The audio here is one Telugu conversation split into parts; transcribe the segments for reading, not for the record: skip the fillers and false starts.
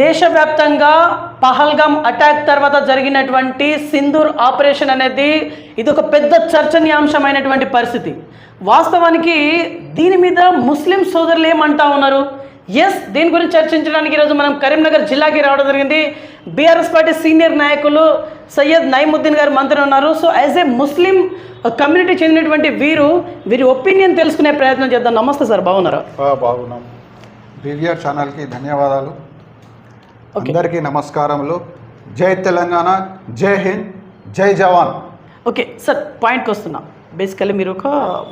దేశవ్యాప్తంగా పహల్గామ్ అటాక్ తర్వాత జరిగినటువంటి సింధూర్ ఆపరేషన్ అనేది ఇది ఒక పెద్ద చర్చనీయాంశమైనటువంటి పరిస్థితి. వాస్తవానికి దీని మీద ముస్లిం సోదరులు ఏమంటా ఉన్నారు? దీని గురించి చర్చించడానికి ఈరోజు మనం కరీంనగర్ జిల్లాకి రావడం జరిగింది. బీఆర్ఎస్ పార్టీ సీనియర్ నాయకులు సయ్యద్ నయీముద్దీన్ గారు మంత్రి ఉన్నారు. So as a Muslim community చెందినటువంటి వీరి ఒపీనియన్ తెలుసుకునే ప్రయత్నం చేద్దాం. నమస్తే సార్, బాగున్నారా? బాగున్నాం. బీవీఆర్ ఛానల్కి ధన్యవాదాలు. అందరికీ నమస్కారములు. జై తెలంగాణ, జై హింద్, జై జవాన్. ఓకే సార్, పాయింట్కి వస్తున్నా. బేసికల్లీ మీరు ఒక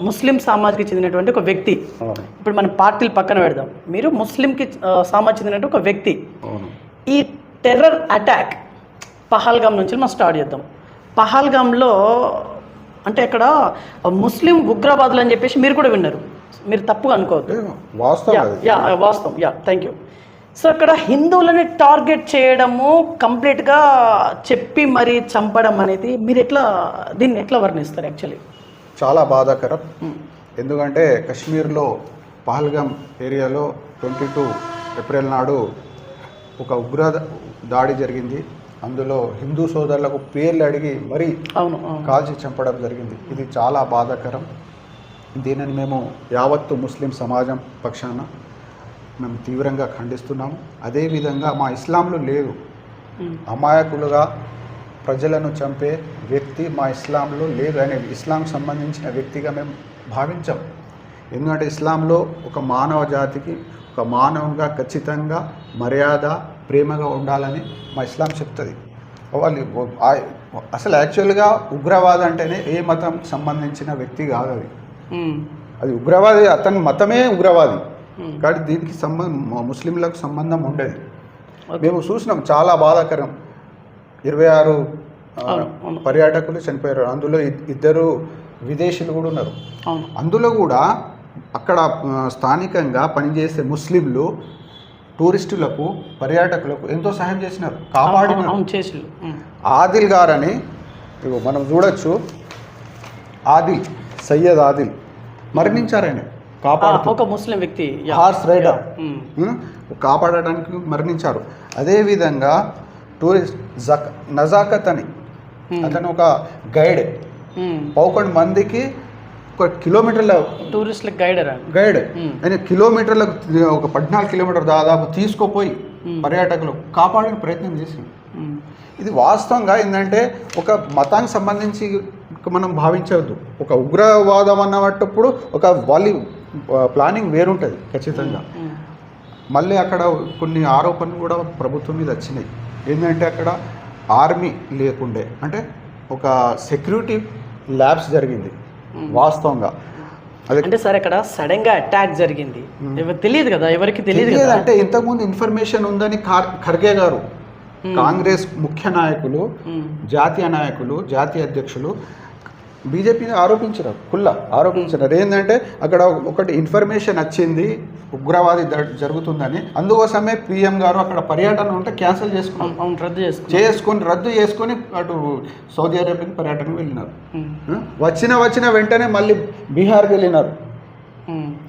ముస్లిం సమాజ్కి చెందినటువంటి ఒక వ్యక్తి. ఇప్పుడు మన పార్టీలు పక్కన పెడదాం. మీరు ముస్లింకి సమాజ్ చెందినటువంటి ఒక వ్యక్తి. ఈ టెర్రర్ అటాక్ పహల్గామ్ నుంచి మనం స్టార్ట్ చేద్దాం. పహల్గామ్లో అంటే ఇక్కడ ముస్లిం ఉగ్రవాదులు అని చెప్పేసి మీరు కూడా విన్నారు. మీరు తప్పుగా అనుకోవద్దు, వాస్తవం. Thank you. సో అక్కడ హిందువులని టార్గెట్ చేయడము కంప్లీట్గా చెప్పి మరీ చంపడం అనేది మీరు దీన్ని ఎట్లా వర్ణిస్తారు? యాక్చువల్లీ చాలా బాధాకరం. ఎందుకంటే కశ్మీర్లో పహల్గామ్ ఏరియాలో 22 ఏప్రిల్ నాడు ఒక ఉగ్ర దాడి జరిగింది. అందులో హిందూ సోదరులకు పేర్లు అడిగి మరీ కాల్చి చంపడం జరిగింది. ఇది చాలా బాధాకరం. దీనిని మేము యావత్తు ముస్లిం సమాజం పక్షాన మేము తీవ్రంగా ఖండిస్తున్నాము. అదేవిధంగా మా ఇస్లాంలో లేదు. అమాయకులుగా ప్రజలను చంపే వ్యక్తి మా ఇస్లాంలో లేదు అనే ఇస్లాంకి సంబంధించిన వ్యక్తిగా మేము భావించాం. ఎందుకంటే ఇస్లాంలో ఒక మానవ జాతికి ఒక మానవుగా ఖచ్చితంగా మర్యాద, ప్రేమగా ఉండాలని మా ఇస్లాం చెప్తుంది. వాళ్ళు అసలు యాక్చువల్గా ఉగ్రవాదం అంటేనే ఏ మతం సంబంధించిన వ్యక్తి కాదు. అది ఉగ్రవాది, అతని మతమే ఉగ్రవాది. కానీ దీనికి ముస్లింలకు సంబంధం ఉండేది. మేము చూసినాం, చాలా బాధాకరం. 26 పర్యాటకులు చనిపోయారు. అందులో 2 విదేశీయులు కూడా ఉన్నారు. అందులో కూడా అక్కడ స్థానికంగా పనిచేసే ముస్లింలు టూరిస్టులకు, పర్యాటకులకు ఎంతో సహాయం చేసినారు, కాపాడినారు. ఆదిల్ గారని మనం చూడొచ్చు. ఆదిల్, సయ్యద్ ఆదిల్ మరణించారు. ఆయన ఒక ముస్లిం వ్యక్తి, హార్స్ రైడర్, కాపాడడానికి మరణించారు. అదేవిధంగా టూరిస్ట్ నజాకత్ అని అతను ఒక గైడ్. 11 మందికి 1 కిలోమీటర్ల టూరిస్టులకు గైడ్ ఆయన కిలోమీటర్లకు ఒక 14 కిలోమీటర్ దాదాపు తీసుకుపోయి పర్యాటకులు కాపాడే ప్రయత్నం చేసింది. ఇది వాస్తవంగా ఏంటంటే ఒక మతానికి సంబంధించి మనం భావించవద్దు. ఒక ఉగ్రవాదం అన్నప్పుడు వాళ్ళ ప్లానింగ్ వేరుంటుంది ఖచ్చితంగా. మళ్ళీ అక్కడ కొన్ని ఆరోపణలు కూడా ప్రభుత్వం మీద వచ్చినాయి. ఏంటంటే అక్కడ ఆర్మీ లేకుండే, అంటే ఒక సెక్యూరిటీ ల్యాబ్స్ జరిగింది వాస్తవంగా. అంటే సార్ అక్కడ సడన్గా అటాక్ జరిగింది, తెలియదు కదా, ఎవరికి తెలియదు. అంటే ఇంతకుముందు ఇన్ఫర్మేషన్ ఉందని ఖర్గే గారు, కాంగ్రెస్ ముఖ్య నాయకులు, జాతీయ నాయకులు, జాతీయ అధ్యక్షులు బీజేపీని ఆరోపించారు. ఏంటంటే అక్కడ ఒకటి ఇన్ఫర్మేషన్ వచ్చింది ఉగ్రవాది జరుగుతుందని. అందుకోసమే పిఎం గారు అక్కడ పర్యటన ఉంటే క్యాన్సిల్ రద్దు చేసుకొని అటు సౌదీ అరేబియాకి పర్యటనకు వెళ్ళినారు. వచ్చిన వెంటనే మళ్ళీ బీహార్కి వెళ్ళినారు.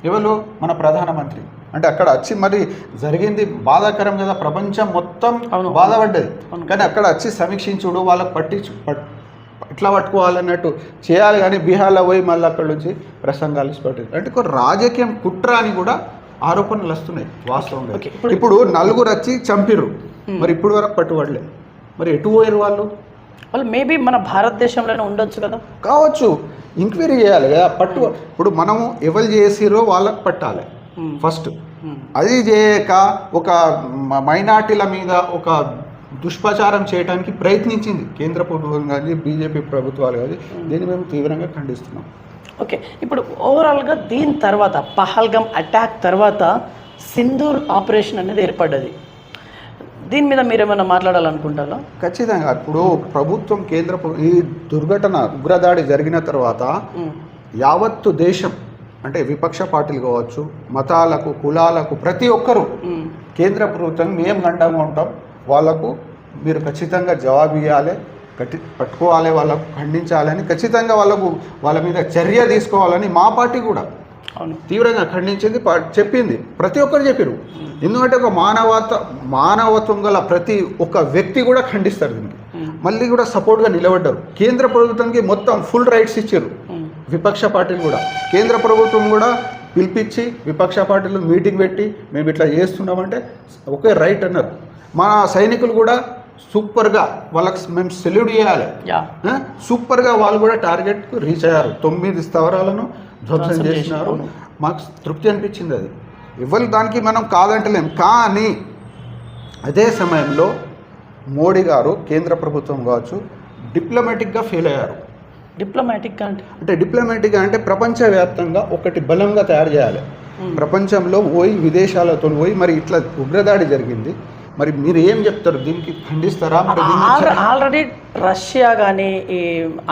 ఎవరు? మన ప్రధానమంత్రి. అంటే అక్కడ వచ్చి మరి జరిగింది బాధాకరం కదా, ప్రపంచం మొత్తం బాధపడ్డది. కానీ అక్కడ వచ్చి సమీక్షించుడు, వాళ్ళకి ఎట్లా పట్టుకోవాలన్నట్టు చేయాలి. కానీ బీహార్లో పోయి మళ్ళీ అక్కడ నుంచి ప్రసంగాలు పట్టింది. అంటే ఒక రాజకీయం కుట్ర అని కూడా ఆరోపణలు వస్తున్నాయి వాస్తవంగా. ఇప్పుడు 4 వచ్చి చంపిర్రు, మరి ఇప్పుడు వరకు పట్టుబడలే. మరి ఎటు పోయారు వాళ్ళు? మేబీ మన భారతదేశంలోనే ఉండొచ్చు కదా. కావచ్చు, ఎంక్వైరీ చేయాలి కదా. ఇప్పుడు మనము ఎవరు చేసిరో వాళ్ళకి పట్టాలి ఫస్ట్. అది చేయక ఒక మైనార్టీల మీద ఒక దుష్ప్రచారం చేయడానికి ప్రయత్నించింది కేంద్ర ప్రభుత్వం కానీ బీజేపీ ప్రభుత్వాలు కానీ. దీన్ని మేము తీవ్రంగా ఖండిస్తున్నాం. ఓకే, ఇప్పుడు ఓవరాల్గా దీని తర్వాత పహల్గామ్ అటాక్ తర్వాత సింధూర్ ఆపరేషన్ అనేది ఏర్పడ్డది. దీని మీద మీరు ఏమైనా మాట్లాడాలనుకుంటారా? ఖచ్చితంగా. ఇప్పుడు ప్రభుత్వం ఈ దుర్ఘటన ఉగ్రదాడి జరిగిన తర్వాత యావత్తు దేశం, అంటే విపక్ష పార్టీలు కావచ్చు, మతాలకు, కులాలకు, ప్రతి ఒక్కరూ కేంద్ర ప్రభుత్వం మేము గంటంగా ఉంటాం, వాళ్ళకు మీరు ఖచ్చితంగా జవాబు ఇవ్వాలి, పట్టుకోవాలి, వాళ్ళకు ఖండించాలని, ఖచ్చితంగా వాళ్ళ మీద చర్య తీసుకోవాలని మా పార్టీ కూడా తీవ్రంగా ఖండించింది, చెప్పింది. ప్రతి ఒక్కరు చెప్పారు. ఎందుకంటే ఒక మానవత్వం గల ప్రతి ఒక్క వ్యక్తి కూడా ఖండిస్తారు దీనికి. మళ్ళీ కూడా సపోర్ట్గా నిలబడ్డారు. కేంద్ర ప్రభుత్వానికి మొత్తం ఫుల్ రైట్స్ ఇచ్చారు. విపక్ష పార్టీలు కూడా, కేంద్ర ప్రభుత్వం కూడా పిలిపించి విపక్ష పార్టీలు మీటింగ్ పెట్టి మేము ఇట్లా చేస్తున్నామంటే ఒకే రైట్ అన్నారు. మన సైనికులు కూడా సూపర్గా వాళ్ళకి మేము సెల్యూట్ చేయాలి. సూపర్గా వాళ్ళు కూడా టార్గెట్కు రీచ్ అయ్యారు. 9 స్థావరాలను ధ్వంసం చేసినారు. మాకు తృప్తి అనిపించింది. అది ఎవరు దానికి మనం కాదంటలేం. కానీ అదే సమయంలో మోడీ గారు, కేంద్ర ప్రభుత్వం కావచ్చు, డిప్లొమాటిక్గా ఫెయిల్ అయ్యారు. డిప్లొమాటిక్గా అంటే ప్రపంచవ్యాప్తంగా ఒకటి బలంగా తయారు చేయాలి. ప్రపంచంలో పోయి విదేశాలతో పోయి మరి ఇట్లా ఉగ్రదాడి జరిగింది, మరి మీరు ఏం చెప్తారు? దీనికి ఖండిస్తారా? ఆల్రెడీ రష్యా కానీ, ఈ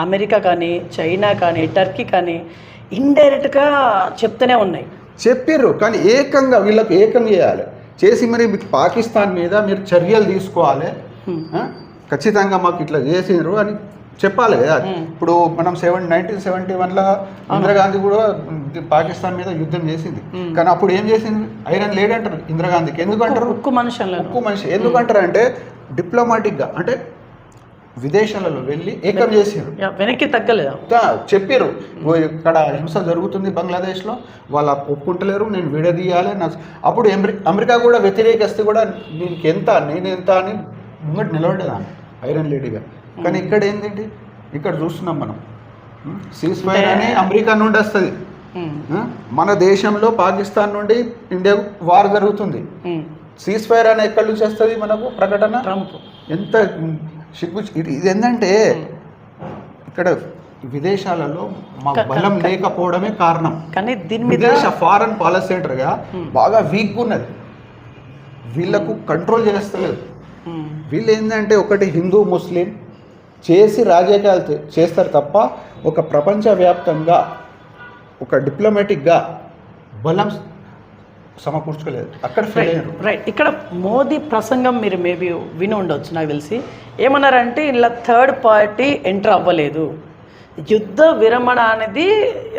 అమెరికా కానీ, చైనా కానీ, టర్కీ కానీ ఇండైరెక్ట్గా చెప్తూనే ఉన్నాయి. చెప్పారు, కానీ ఏకంగా వీళ్ళకి ఏకం చేయాలి. చేసి మరి మీకు పాకిస్తాన్ మీద మీరు చర్యలు తీసుకోవాలి, ఖచ్చితంగా మాకు ఇట్లా చేసినారు అని చెప్పాలి కదా. ఇప్పుడు మనం 1971లో ఇందిరాగాంధీ కూడా పాకిస్తాన్ మీద యుద్ధం చేసింది. కానీ అప్పుడు ఏం చేసింది? ఐరన్ లేడీ అంటారు ఇందిరాగాంధీకి. ఎందుకంటారు? ఉక్కు మనిషి. ఎందుకంటారు అంటే డిప్లొమాటిక్గా, అంటే విదేశాలలో వెళ్ళి ఏకం చేసారు, వెనక్కి తగ్గలేదు. చెప్పారు ఇక్కడ హింస జరుగుతుంది బంగ్లాదేశ్లో, వాళ్ళు ఒప్పుకుంటలేరు, నేను విడదీయాలి. అప్పుడు అమెరికా కూడా వ్యతిరేకిస్తే కూడా నేను ఎంత అని ముంగటి నిలబడేదాన్ని ఐరన్ లేడీగా. కానీ ఇక్కడ ఏంటంటే ఇక్కడ చూస్తున్నాం మనం, సీజ్ ఫైర్ అని అమెరికా నుండి వస్తుంది. మన దేశంలో పాకిస్తాన్ నుండి ఇండియా వార్ జరుగుతుంది. సీజ్ ఫైర్ అని ఎక్కడి నుంచి వస్తుంది మనకు ప్రకటన? ట్రంప్. ఎంత సిగ్గు! ఇది ఏంటంటే ఇక్కడ విదేశాలలో మా బలం లేకపోవడమే కారణం. కానీ దీని మీద ఫారెన్ పాలసీ సెంటర్గా బాగా వీక్గా ఉన్నది, వీళ్ళకు కంట్రోల్ చేస్తలేదు. వీళ్ళు ఏంటంటే ఒకటి హిందూ ముస్లిం చేసి రాజకీయాలు చేస్తారు తప్ప ఒక ప్రపంచవ్యాప్తంగా ఒక డిప్లొమాటిక్గా బలం సమకూర్చుకోలేదు. అక్కడ ఫెయిల్ అయ్యారు. రైట్. ఇక్కడ మోదీ ప్రసంగం మీరు మేబీ విని ఉండొచ్చు, నాకు తెలిసి. ఏమన్నారంటే ఇలా థర్డ్ పార్టీ ఎంటర్ అవ్వలేదు, యుద్ధ విరమణ అనేది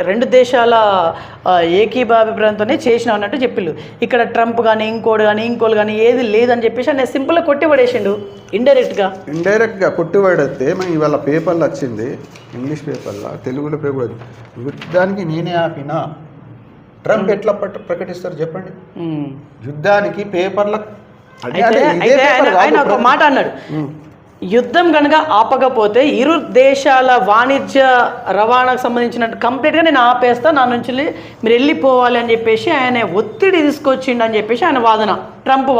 2 దేశాల ఏకీభాభిప్రాయంతోనే చేసిన అన్నట్టు చెప్పిళ్ళు. ఇక్కడ ట్రంప్ కానీ ఇంకోళ్ళు కానీ ఏది లేదని చెప్పేసి ఆయన సింపుల్గా కొట్టిపడేసిండు ఇండైరెక్ట్గా కొట్టిపడితే. మనం ఇవాళ పేపర్లో వచ్చింది, ఇంగ్లీష్ పేపర్లో, తెలుగులో పేపర్, యుద్ధానికి నేనే ఆపినా. ట్రంప్ ఎట్లా ప్రకటిస్తారు చెప్పండి? యుద్ధానికి పేపర్ల ఆయన ఒక మాట అన్నాడు, యుద్ధం కనుక ఆపకపోతే ఇరు దేశాల వాణిజ్య రవాణాకు సంబంధించిన కంప్లీట్గా నేను ఆపేస్తా, నా నుంచి మీరు వెళ్ళిపోవాలి అని చెప్పేసి ఆయన ఒత్తిడి తీసుకొచ్చిండు అని చెప్పేసి ఆయన వాదన. ట్రంప్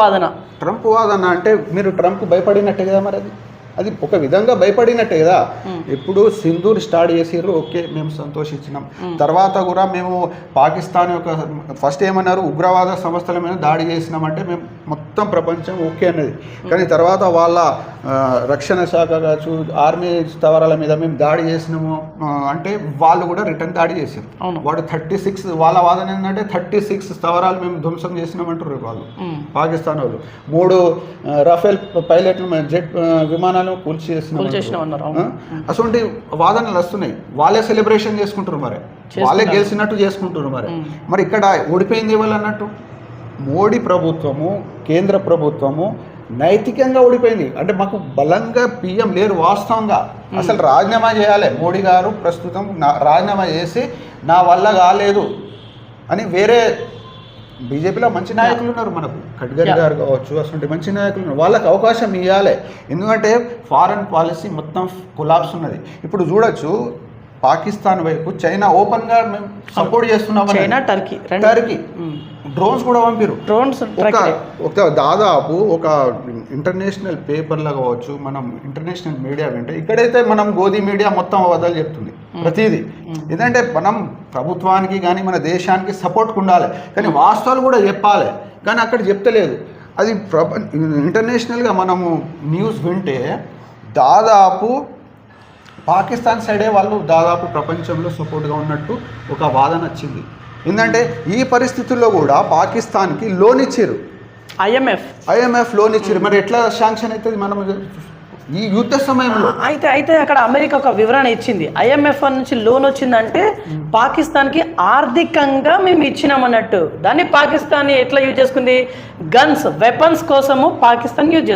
వాదన అంటే మీరు ట్రంప్ భయపడినట్టే కదా. మరి అది ఒక విధంగా భయపడినట్టే కదా. ఇప్పుడు సింధూర్ స్టార్ట్ చేసిర్రు, ఓకే మేము సంతోషించినాం. తర్వాత కూడా మేము పాకిస్తాన్ యొక్క ఫస్ట్ ఏమన్నారు, ఉగ్రవాద సంస్థల మీద దాడి చేసినామంటే మేము మొత్తం ప్రపంచం ఓకే అన్నది. కానీ తర్వాత వాళ్ళ రక్షణ శాఖ కావచ్చు, ఆర్మీ స్థావరాల మీద మేము దాడి చేసినాము అంటే వాళ్ళు కూడా రిటర్న్ దాడి చేశారు. వాడు 36, వాళ్ళ వాదన ఏంటంటే 36 స్థావరాలు మేము ధ్వంసం చేసినామంటారు వాళ్ళు, పాకిస్తాన్ వాళ్ళు. 3 రఫేల్ పైలట్లు జెట్ విమానాలు కూల్చేసినామన్నారు. అటువంటి వాదనలు వస్తున్నాయి. వాళ్ళే సెలబ్రేషన్ చేసుకుంటారు, మరి వాళ్ళే గెలిచినట్టు చేసుకుంటారు. మరి ఇక్కడ ఓడిపోయింది వాళ్ళు అన్నట్టు మోడీ ప్రభుత్వము, కేంద్ర ప్రభుత్వము నైతికంగా ఓడిపోయింది. అంటే మాకు బలంగా పిఎం లేరు వాస్తవంగా. అసలు రాజీనామా చేయాలి మోడీ గారు. ప్రస్తుతం రాజీనామా చేసి నా వల్ల కాలేదు అని వేరే బీజేపీలో మంచి నాయకులు ఉన్నారు మనకు, ఖడ్గరి గారు కావచ్చు, అటువంటి మంచి నాయకులు ఉన్నారు. వాళ్ళకి అవకాశం ఇవ్వాలి. ఎందుకంటే ఫారెన్ పాలసీ మొత్తం కొలాప్స్ ఉన్నది. ఇప్పుడు చూడొచ్చు పాకిస్తాన్ వైపు చైనా ఓపెన్గా మేము సపోర్ట్ చేస్తున్నాం. చైనా, టర్కీ డ్రోన్స్ కూడా పంపిరు. ఒక దాదాపు ఒక ఇంటర్నేషనల్ పేపర్లో కావచ్చు, మనం ఇంటర్నేషనల్ మీడియా వింటే, ఇక్కడైతే మనం గోధి మీడియా మొత్తం అబద్ధాలు చెప్తుంది ప్రతిదీ. ఎందుకంటే మనం ప్రభుత్వానికి కానీ మన దేశానికి సపోర్ట్గా ఉండాలి, కానీ వాస్తవాలు కూడా చెప్పాలి. కానీ అక్కడ చెప్తలేదు. అది ఇంటర్నేషనల్గా మనము న్యూస్ వింటే దాదాపు పాకిస్తాన్ సైడే వాళ్ళు దాదాపు ప్రపంచంలో సపోర్ట్గా ఉన్నట్టు ఒక వాదన వచ్చింది. ఏంటంటే ఈ పరిస్థితుల్లో కూడా పాకిస్తాన్కి లోన్ ఇచ్చారు, ఐఎంఎఫ్ లోన్ ఇచ్చారు. మరి ఎట్లా శాంక్షన్ అవుతుంది? మనం ఈ యుద్ధ సమయంలో. అయితే అక్కడ అమెరికా ఒక వివరణ ఇచ్చింది. IMF నుంచి లోన్ వచ్చిందంటే పాకిస్తాన్కి ఆర్థికంగా మేము ఇచ్చినామన్నట్టు. దాన్ని పాకిస్తాన్ ఎట్లా యూజ్ చేసుకుంది? గన్స్, వెపన్స్ కోసము పాకిస్తాన్ యూజ్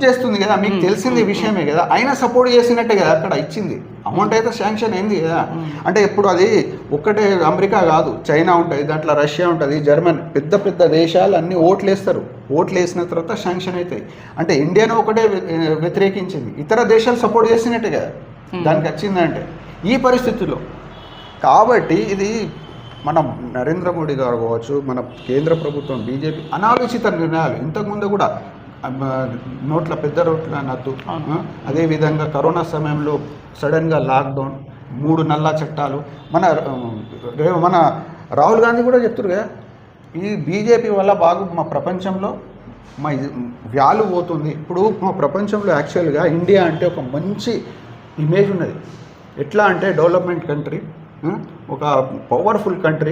చేస్తుంది కదా, మీకు తెలిసింది విషయమే కదా. అయినా సపోర్ట్ చేసినట్టే కదా అక్కడ ఇచ్చింది. అమౌంట్ అయితే శాంక్షన్ అయింది కదా. అంటే ఇప్పుడు అది ఒక్కటే అమెరికా కాదు, చైనా ఉంటుంది, దాంట్లో రష్యా ఉంటుంది, జర్మనీ, పెద్ద పెద్ద దేశాలు అన్ని ఓట్లు వేస్తారు. ఓట్లు వేసిన తర్వాత శాంక్షన్ అవుతాయి. అంటే ఇండియాను ఒకటే వ్యతిరేకించింది, ఇతర దేశాలు సపోర్ట్ చేసినట్టే కదా దానికి వచ్చిందంటే ఈ పరిస్థితుల్లో. కాబట్టి ఇది మన నరేంద్ర మోడీ గారు కావచ్చు, మన కేంద్ర ప్రభుత్వం బీజేపీ అనాలోచిత నిర్ణయాలు. ఇంతకుముందు కూడా నోట్ల పెద్ద నోట్ల నద్దు, అదేవిధంగా కరోనా సమయంలో సడన్గా లాక్డౌన్, 3 నల్ల చట్టాలు. మన రాహుల్ గాంధీ కూడా చెప్తారు కదా, ఈ బీజేపీ వల్ల మా ప్రపంచంలో మా వాల్యూ పోతుంది. ఇప్పుడు మా ప్రపంచంలో యాక్చువల్గా ఇండియా అంటే ఒక మంచి ఇమేజ్ ఉన్నది. ఎట్లా అంటే డెవలప్మెంట్ కంట్రీ, ఒక పవర్ఫుల్ కంట్రీ,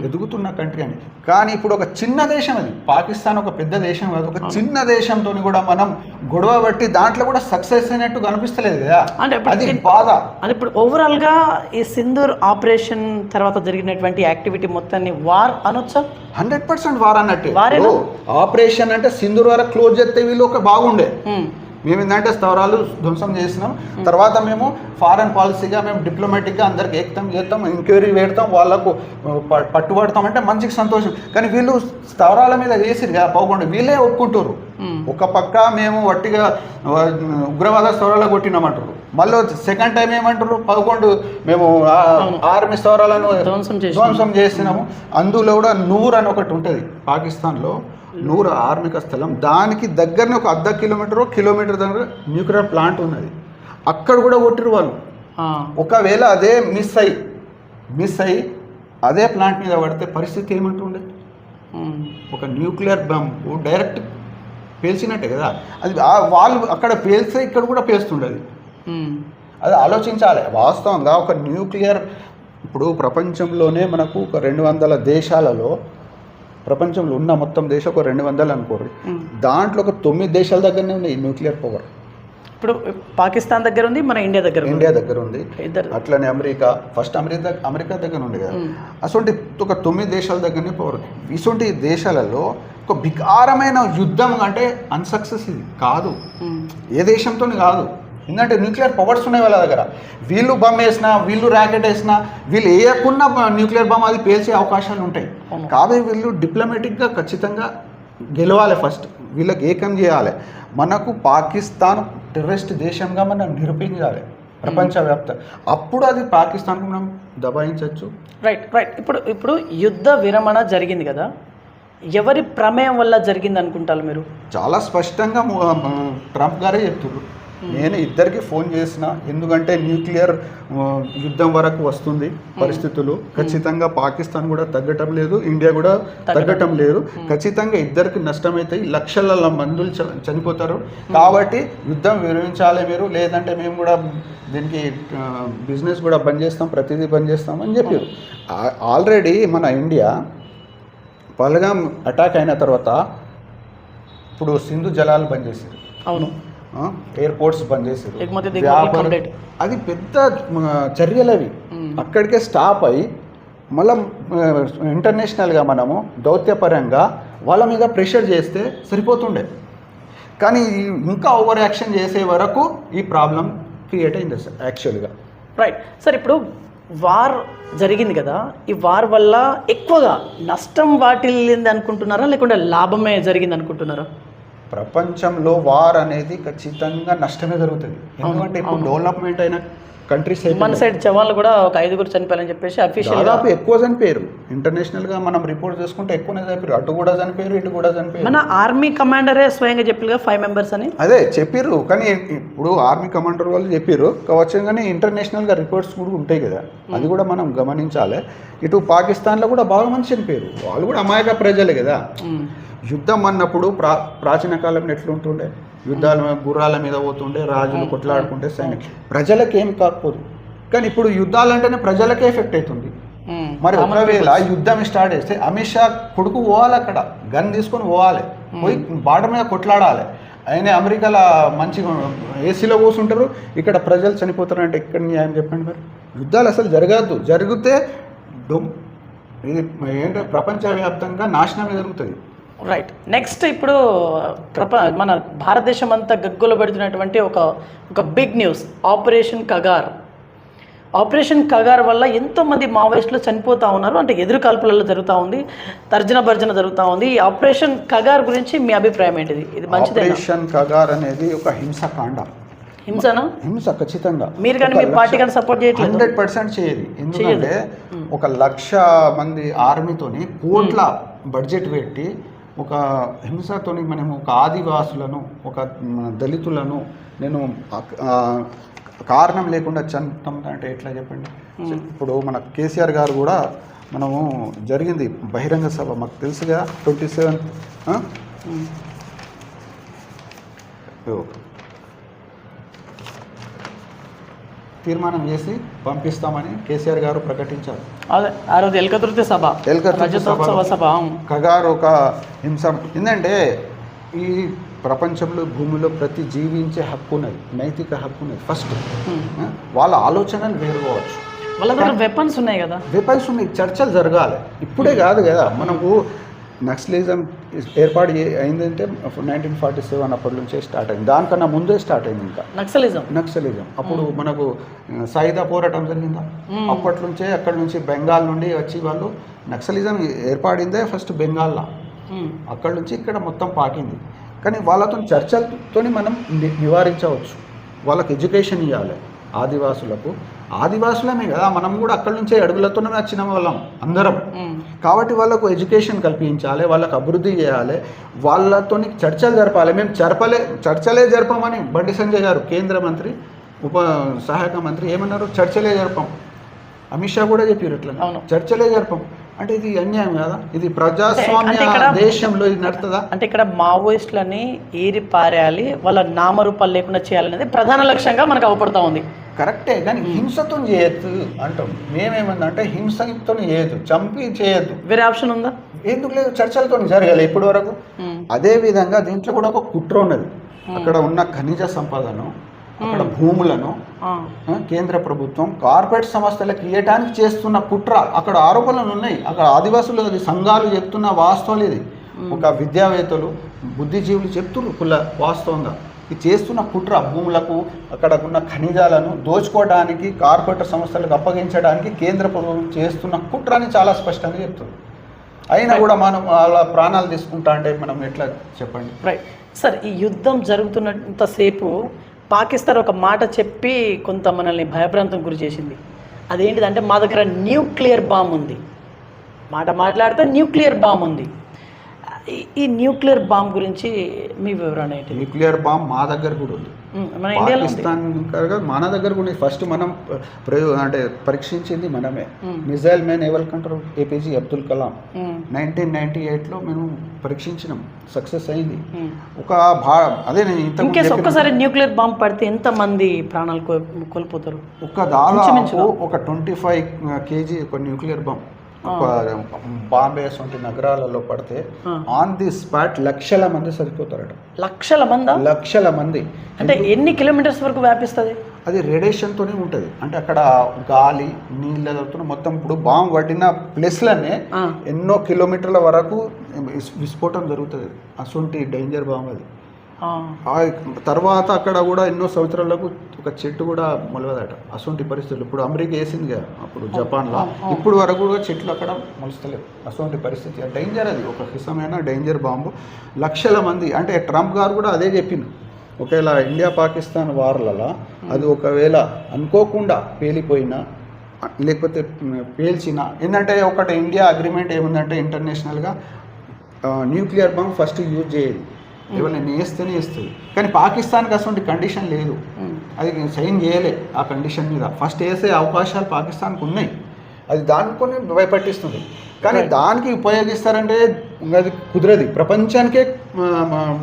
ఎదుగుతున్న కంట్రీ అని. కానీ ఇప్పుడు ఒక చిన్న దేశం, అది పాకిస్తాన్ ఒక పెద్ద దేశం కాదు, ఒక చిన్న దేశంతో కూడా మనం గొడవ బట్టి దాంట్లో కూడా సక్సెస్ అయినట్టు కనిపిస్తలేదు కదా, అది బాధ. అది ఇప్పుడు ఓవరాల్గా ఈ సింధూర్ ఆపరేషన్ తర్వాత జరిగినటువంటి యాక్టివిటీ మొత్తాన్ని వార్ అనొచ్చా? 100% వార్ అన్నట్టు. ఆపరేషన్ అంటే సింధూర్ వరకు క్లోజ్ చేస్తే వీళ్ళు ఒక బాగుండే. మేము ఏంటంటే స్థవరాలు ధ్వంసం చేసినాం, తర్వాత మేము ఫారెన్ పాలసీగా మేము డిప్లొమాటిక్గా అందరికి ఏకతం చేస్తాం, ఎంక్వైరీ పెడతాం, వాళ్ళకు పట్టుబడతాం అంటే మంచికి సంతోషం. కానీ వీళ్ళు స్థవరాల మీద వేసిరు కదా పోకుండా, వీళ్ళే ఒప్పుకుంటారు. ఒక పక్క మేము వట్టిగా ఉగ్రవాద స్థవరాలు కొట్టినామంటారు, మళ్ళీ సెకండ్ టైం ఏమంటారు 11 మేము ఆర్మీ స్థవరాలను ధ్వంసం చేసినాము. అందులో కూడా నూర్ అని ఒకటి ఉంటుంది పాకిస్తాన్లో, నూర్ ఆర్మిక స్థలం, దానికి దగ్గరనే ఒక 1/2 కిలోమీటర్ దగ్గర న్యూక్లియర్ ప్లాంట్ ఉన్నది. అక్కడ కూడా కొట్టిరు వాళ్ళు. ఒకవేళ అదే మిస్ అయ్యి అదే ప్లాంట్ మీద పడితే పరిస్థితి ఏమంటుండే? ఒక న్యూక్లియర్ బాంబు డైరెక్ట్ పేల్చినట్టే కదా అది. వాళ్ళు అక్కడ పేల్స్తే ఇక్కడ కూడా పేలుస్తుండేది. అది ఆలోచించాలి వాస్తవంగా. ఒక న్యూక్లియర్ ఇప్పుడు ప్రపంచంలోనే మనకు ఒక 200 దేశాలలో, ప్రపంచంలో ఉన్న మొత్తం దేశం ఒక 200 అనుకోరు, దాంట్లో ఒక 9 దేశాల దగ్గరనే ఉన్నాయి న్యూక్లియర్ పవర్. ఇప్పుడు పాకిస్తాన్ దగ్గర ఉంది, మన ఇండియా దగ్గర ఉంది. అట్లనే అమెరికా, ఫస్ట్ అమెరికా దగ్గర ఉంది కదా. అటువంటి ఒక 9 దేశాల దగ్గరనే పవర్. ఇటువంటి దేశాలలో ఒక వికారమైన యుద్ధం అంటే అన్సక్సెస్ ఇది కాదు, ఏ దేశంతో కాదు. ఎందుకంటే న్యూక్లియర్ పవర్స్ ఉన్నాయి వాళ్ళ దగ్గర. వీళ్ళు బమ్ వేసినా, వీళ్ళు ర్యాకెట్ వేసినా, వీళ్ళు వేయకుండా న్యూక్లియర్ బమ్ అది పేల్చే అవకాశాలు ఉంటాయి. కాబట్టి వీళ్ళు డిప్లొమాటిక్గా ఖచ్చితంగా గెలవాలి. ఫస్ట్ వీళ్ళకి ఏకం చేయాలి. మనకు పాకిస్తాన్ టెర్రరిస్ట్ దేశంగా మనం నిరూపించాలి ప్రపంచవ్యాప్త. అప్పుడు అది పాకిస్తాన్కు మనం దబాయించవచ్చు. రైట్. ఇప్పుడు యుద్ధ విరమణ జరిగింది కదా, ఎవరి ప్రమేయం వల్ల జరిగింది అనుకుంటారు మీరు? చాలా స్పష్టంగా ట్రంప్ గారే చెప్తున్నారు. నేను ఇద్దరికి ఫోన్ చేసిన, ఎందుకంటే న్యూక్లియర్ యుద్ధం వరకు వస్తుంది పరిస్థితులు. ఖచ్చితంగా పాకిస్తాన్ కూడా తగ్గటం లేదు, ఇండియా కూడా తగ్గటం లేదు. ఖచ్చితంగా ఇద్దరికి నష్టమైతాయి, లక్షల మందులు చనిపోతారు. కాబట్టి యుద్ధం విరమించాలి మీరు, లేదంటే మేము కూడా దీనికి బిజినెస్ కూడా బంద్ చేస్తాం, ప్రతిదీ బంద్ చేస్తాం అని చెప్పారు. ఆల్రెడీ మన ఇండియా పహల్గామ్ అటాక్ అయిన తర్వాత ఇప్పుడు సింధు జలాలు బంద్ చేశారు. అవును, ఎయిర్పోర్ట్స్ బంద్ చేశారు, అది పెద్ద చర్యలు అవి. అక్కడికే స్టాప్ అయ్యి మళ్ళీ ఇంటర్నేషనల్గా మనము దౌత్యపరంగా వాళ్ళ మీద ప్రెషర్ చేస్తే సరిపోతుండే. కానీ ఇంకా ఓవర్ యాక్షన్ చేసే వరకు ఈ ప్రాబ్లం క్రియేట్ అయింది సార్ యాక్చువల్గా. రైట్ సార్, ఇప్పుడు వార్ జరిగింది కదా, ఈ వార్ వల్ల ఎక్కువగా నష్టం వాటిల్లింది అనుకుంటున్నారా, లేకుంటే లాభమే జరిగింది అనుకుంటున్నారా? ప్రపంచంలో వార్ అనేది ఖచ్చితంగా నష్టమే జరుగుతుంది. ఎందుకంటే ఇప్పుడు డెవలప్మెంట్ అయిన కంట్రీస్, మన సైడ్ జవాన్లు కూడా ఒక 5 చనిపోయారని చెప్పేసి అఫీషియల్ దాదాపు ఎక్కువ చనిపోయారు. ఇంటర్నేషనల్గా మనం రిపోర్ట్ చేసుకుంటే ఎక్కువనే చనిపోయారు. అటు కూడా చనిపోయారు, ఇటు కూడా చనిపోయారు. మన ఆర్మీ కమాండరే స్వయంగా చెప్పారు 5 మెంబర్స్ అని. అదే చెప్పారు, కానీ ఇప్పుడు ఆర్మీ కమాండర్ వాళ్ళు చెప్పారు కావచ్చు, కానీ ఇంటర్నేషనల్గా రిపోర్ట్స్ కూడా ఉంటాయి కదా, అది కూడా మనం గమనించాలి. ఇటు పాకిస్తాన్లో కూడా బాగా మంది చనిపోయారు, వాళ్ళు కూడా అమాయక ప్రజలే కదా. యుద్ధం అన్నప్పుడు ప్రాచీన కాలంలో ఎట్లుంటుండే, యుద్ధాల గుర్రాల మీద పోతుండే, రాజులు కొట్లాడుకుంటే సైనికులు, ప్రజలకి ఏం కాకపోదు. కానీ ఇప్పుడు యుద్ధాలంటేనే ప్రజలకే ఎఫెక్ట్ అవుతుంది. మరి ఒకవేళ యుద్ధం స్టార్ట్ చేస్తే అమిత్ షా కొడుకు పోవాలి, అక్కడ గన్ తీసుకొని పోవాలి, పోయి బార్డర్ మీద కొట్లాడాలి. ఆయన అమెరికాలో మంచిగా ఏసీలో కూర్చుంటారు, ఇక్కడ ప్రజలు చనిపోతారు అంటే ఇక్కడ న్యాయం చెప్పండి మరి. యుద్ధాలు అసలు జరగద్దు, జరిగితే ఇది ఏంటంటే ప్రపంచవ్యాప్తంగా నాశనమే జరుగుతుంది. రైట్. నెక్స్ట్ ఇప్పుడు మన భారతదేశం అంతా గగ్గులు పెడుతున్నటువంటి ఒక big news, operation Kagar. Operation Kagar వల్ల ఎంతోమంది మావోయిస్టులు చనిపోతూ ఉన్నారు, అంటే ఎదురు కాల్పులలో జరుగుతూ ఉంది, తర్జన భర్జన జరుగుతూ ఉంది. ఈ ఆపరేషన్ కగార్ గురించి మీ అభిప్రాయం ఏంటిది? ఇది మంచిది? ఆపరేషన్ కగార్ అనేది ఒక హింసకాండ. హింసనా? హింస ఖచ్చితంగా. మీరు కానీ మీ పార్టీ కానీ సపోర్ట్ చేయట్లేదు? 100% చేయదు. ఎందుకంటే 1,00,000 మంది ఆర్మీతోని కోట్ల బడ్జెట్ పెట్టి ఒక హింసతోని మనం ఒక ఆదివాసులను, ఒక దళితులను నేను కారణం లేకుండా చంపుతాం అంటే ఎట్లా చెప్పండి. ఇప్పుడు మన కేసీఆర్ గారు కూడా మనము జరిగింది బహిరంగ సభ, మాకు తెలుసుగా 27 తీర్మానం చేసి పంపిస్తామని కేసీఆర్ గారు ప్రకటించారు. అదే ఆ రోజు ఎల్కతుర్తి సభ, రజతోత్సవ సభ. కగార్ ఒక హింస ఏంటంటే ఈ ప్రపంచంలో భూమిలో ప్రతి జీవించే హక్కు ఉన్నది, నైతిక హక్కు ఉన్నది. ఫస్ట్ వాళ్ళ ఆలోచనలు వేరు కావచ్చు, వాళ్ళ దగ్గర వెపన్స్ ఉన్నాయి కదా, వెపన్స్ ఉన్నాయి. చర్చలు జరగాలి, ఇప్పుడే కాదు కదా. మనకు నక్సలిజం ఏర్పాటు అయిందంటే 1947 అప్పటి నుంచే స్టార్ట్ అయింది, దానికన్నా ముందే స్టార్ట్ అయింది. ఇంకా నక్సలిజం అప్పుడు మనకు సాయుధ పోరాటం జరిగిందా, అప్పటి నుంచే అక్కడి నుంచి బెంగాల్ నుండి వచ్చి వాళ్ళు నక్సలిజం ఏర్పడిందే ఫస్ట్ బెంగాల్లో, అక్కడి నుంచి ఇక్కడ మొత్తం పాకింది. కానీ వాళ్ళతో చర్చలతో మనం నివారించవచ్చు. వాళ్ళకి ఎడ్యుకేషన్ ఇవ్వాలి. ఆదివాసులమే కదా, మనం కూడా అక్కడి నుంచే అడుగులతోనే వచ్చిన వాళ్ళం అందరం. కాబట్టి వాళ్ళకు ఎడ్యుకేషన్ కల్పించాలి, వాళ్ళకు అభివృద్ధి చేయాలి, వాళ్ళతో చర్చలు జరపాలి. మేము చర్చలే జరపమని బండి సంజయ్ గారు కేంద్ర మంత్రి, సహాయక మంత్రి ఏమన్నారు? చర్చలే జరపం. అమిత్ షా కూడా చెప్పారు ఇట్లా, చర్చలే జరపం. అంటే ఇది అన్యాయం కదా, ఇది ప్రజాస్వామ్య దేశంలో ఇది నడుతుందా? అంటే ఇక్కడ మావోయిస్టులని ఏరి పారేయాలి, వాళ్ళ నామరూపాలు లేకుండా చేయాలనేది ప్రధాన లక్ష్యంగా మనకు అవపడుతూ ఉంది. కరెక్టే, కానీ హింసతో చేయొద్దు అంటాం. మేమేమందంటే హింసతో చేయొద్దు, చంపి చేయొద్దు. వేరే ఆప్షన్ ఉందా? ఎందుకు లేదు, చర్చలతో జరగాలి ఇప్పటి వరకు. అదే విధంగా దీంట్లో కూడా ఒక కుట్ర ఉన్నది. అక్కడ ఉన్న ఖనిజ సంపదను, అక్కడ భూములను కేంద్ర ప్రభుత్వం కార్పొరేట్ సంస్థలకు ఇవ్వడానికి చేస్తున్న కుట్ర, అక్కడ ఆరోపణలు ఉన్నాయి. అక్కడ ఆదివాసులు సంఘాలు చెప్తున్న వాస్తవాలు ఇది. ఒక విద్యావేత్తలు, బుద్ధిజీవులు చెప్తున్నారు వాస్తవంగా ఇది చేస్తున్న కుట్ర. భూములకు, అక్కడ ఉన్న ఖనిజాలను దోచుకోవడానికి, కార్పొరేట్ సంస్థలకు అప్పగించడానికి కేంద్ర ప్రభుత్వం చేస్తున్న కుట్ర అని చాలా స్పష్టంగా చెప్తుంది. అయినా కూడా మనం అలా ప్రాణాలు తీసుకుంటా అంటే మనం ఎట్లా చెప్పండి? రైట్ సార్, ఈ యుద్ధం జరుగుతున్నంతసేపు పాకిస్తాన్ ఒక మాట చెప్పి కొంత మనల్ని భయభ్రాంతం గురి చేసింది. అదేంటిదంటే మా దగ్గర న్యూక్లియర్ బాంబ్ ఉంది. మాట్లాడితే న్యూక్లియర్ బాంబ్ ఉంది. ఈ న్యూక్లియర్ బాంబ్ గురించి మీ వివరణ ఏంటి? న్యూక్లియర్ బాంబ్ మా దగ్గర కూడా ఉంది, మన ఇండియాలో పాకిస్తాన్ మన దగ్గర కూడా. ఫస్ట్ మనం అంటే పరీక్షించింది మనమే. మిజైల్ మ్యాన్ ఎవరు కంటారు? ఏపీజే అబ్దుల్ కలాం 1998లో మేము పరీక్షించినాం, సక్సెస్ అయింది. ఒక అదే ఒక్కసారి న్యూక్లియర్ బాంబ్ పడితే ఎంత మంది ప్రాణాలు కోల్పోతారు? దాదాపు ఒక 25 kg ఒక న్యూక్లియర్ బాంబ్ బాంబే వంటి నగరాలలో పడితే ఆన్ ది స్పాట్ లక్షల మంది సరిపోతారట. లక్షల మంది అంటే ఎన్ని కిలోమీటర్స్ వరకు వ్యాపిస్తుంది? అది రేడియేషన్తోనే ఉంటుంది. అంటే అక్కడ గాలి, నీళ్ళతో మొత్తం ఇప్పుడు బాంబు పడిన ప్లేస్లనే ఎన్నో కిలోమీటర్ల వరకు విస్ఫోటం జరుగుతుంది. అసొంటి డేంజర్ బాంబు అది. తర్వాత అక్కడ కూడా ఎన్నో సంవత్సరాలకు ఒక చెట్టు కూడా మొలవదట. అసొంటి పరిస్థితులు ఇప్పుడు అమెరికా వేసింది కదా, అప్పుడు జపాన్లో, ఇప్పుడు వరకు కూడా చెట్లు అక్కడ మొలుస్తలేవు. అసొంటి పరిస్థితి, డేంజర్. అది ఒక హింసమైన డేంజర్ బాంబు. లక్షల మంది. అంటే ట్రంప్ గారు కూడా అదే చెప్పింది, ఒకవేళ ఇండియా పాకిస్తాన్ వార్లలో అది ఒకవేళ అనుకోకుండా పేలిపోయినా లేకపోతే పేల్చినా, ఏంటంటే ఒకటి ఇండియా అగ్రిమెంట్ ఏముందంటే ఇంటర్నేషనల్గా న్యూక్లియర్ బాంబ్ ఫస్ట్ యూజ్ చేయదు, ఏమైనా వేస్తేనే వేస్తుంది. కానీ పాకిస్తాన్కి అసలు కండిషన్ లేదు, అది సైన్ చేయలే ఆ కండిషన్ మీద. ఫస్ట్ వేసే అవకాశాలు పాకిస్తాన్కి ఉన్నాయి, అది దానికొని భయపట్టిస్తుంది. కానీ దానికి ఉపయోగిస్తారంటే అది కుదరది. ప్రపంచానికే